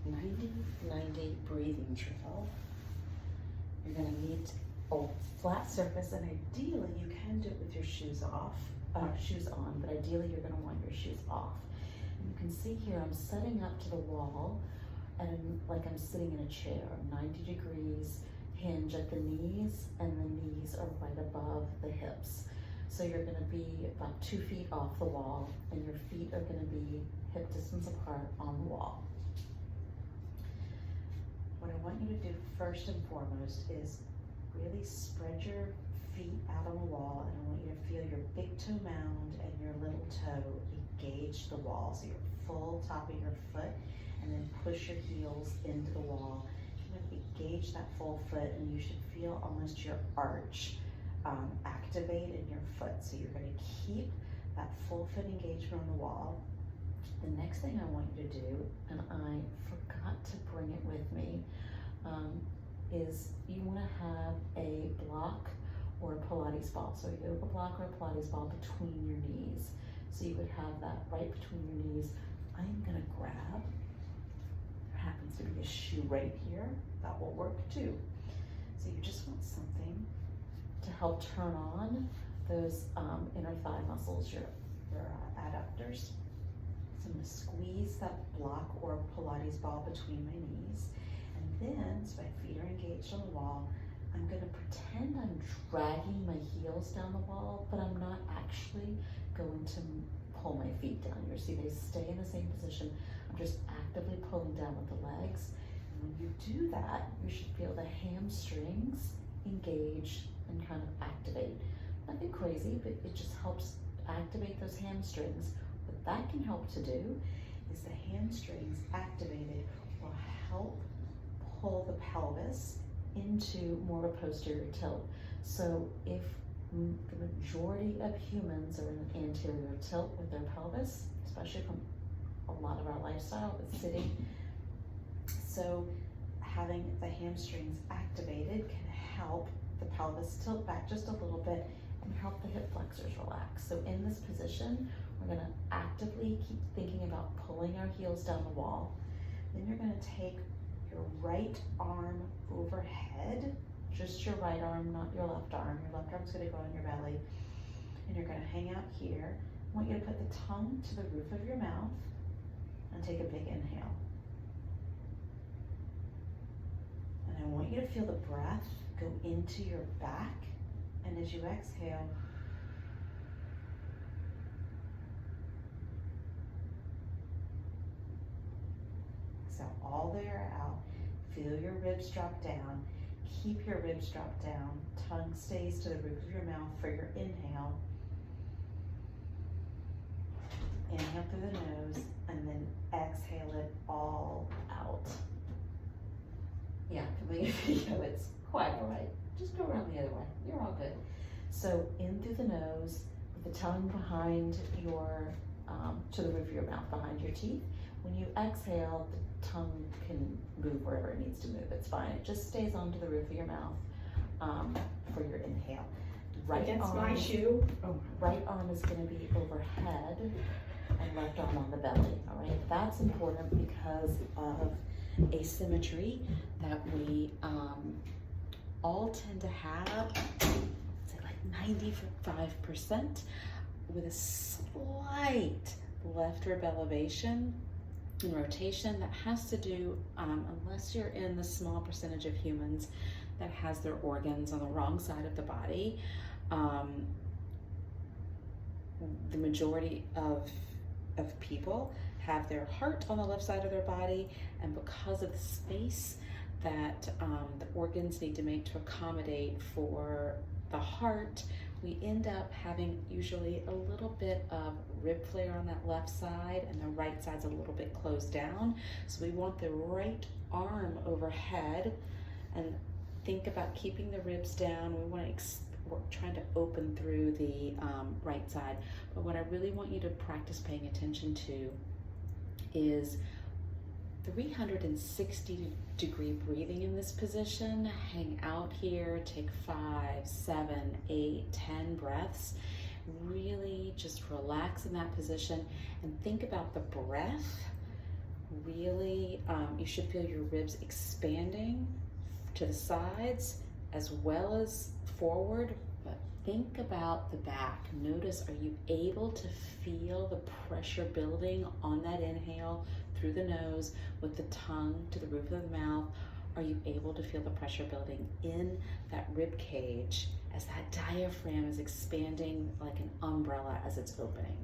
90-90 breathing drill. You're going to need a flat surface, and ideally you can do it with your shoes on, but ideally you're going to want your shoes off. And you can see here I'm setting up to the wall, and like I'm sitting in a chair, 90 degrees, hinge at the knees, and the knees are right above the hips. So you're going to be about 2 feet off the wall, and your feet are going to be hip distance apart on the wall. What I want you to do first and foremost is really spread your feet out on the wall, and I want you to feel your big toe mound and your little toe engage the wall. So your full top of your foot, and then push your heels into the wall. Kind of engage that full foot, and you should feel almost your arch activate in your foot. So you're going to keep that full foot engagement on the wall. The next thing I want you to do, and I forgot to bring it with me, is you want to have a block or a Pilates ball. So a yoga block or a Pilates ball between your knees. So you would have that right between your knees. I'm going to grab, there happens to be a shoe right here, that will work too. So you just want something to help turn on those inner thigh muscles, your adductors. So I'm going to squeeze that block or Pilates ball between my knees. And then, so my feet are engaged on the wall, I'm going to pretend I'm dragging my heels down the wall, but I'm not actually going to pull my feet down. You see they stay in the same position. I'm just actively pulling down with the legs. And when you do that, you should feel the hamstrings engage and kind of activate. Nothing crazy, but it just helps activate those hamstrings. What that can help to do is the hamstrings activated will help pull the pelvis into more of a posterior tilt. So if the majority of humans are in an anterior tilt with their pelvis, especially from a lot of our lifestyle with sitting, so having the hamstrings activated can help the pelvis tilt back just a little bit and help the hip flexors relax. So in this position, we're going to actively keep thinking about pulling our heels down the wall. Then you're going to take your right arm overhead, just your right arm, not your left arm. Your left arm's going to go on your belly, and you're going to hang out here. I want you to put the tongue to the roof of your mouth and take a big inhale. And I want you to feel the breath go into your back, and as you exhale, exhale all the air out. Feel your ribs drop down. Keep your ribs drop down. Tongue stays to the roof of your mouth for your inhale. Inhale through the nose, and then exhale it all out. Yeah, for the video, it's quite all right. Just go around the other way. You're all good. So in through the nose, with the tongue behind your, to the roof of your mouth, behind your teeth. When you exhale, the tongue can move wherever it needs to move. It's fine. It just stays onto the roof of your mouth for your inhale. Right arm is going to be overhead and left arm on the belly. All right, that's important because of asymmetry that we all tend to have, say like 95%, with a slight left rib elevation and rotation. That has to do, unless you're in the small percentage of humans that has their organs on the wrong side of the body, the majority of people have their heart on the left side of their body, and because of the space that the organs need to make to accommodate for the heart, we end up having usually a little bit of rib flare on that left side, and the right side's a little bit closed down. So we want the right arm overhead, and think about keeping the ribs down. We're trying to open through the right side. But what I really want you to practice paying attention to is 360-degree breathing in this position. Hang out here, take 5, 7, 8, 10 breaths. Really just relax in that position and think about the breath really, you should feel your ribs expanding to the sides as well as forward, but think about the back. Notice, are you able to feel the pressure building on that inhale through the nose with the tongue to the roof of the mouth? Are you able to feel the pressure building in that rib cage as that diaphragm is expanding like an umbrella as it's opening?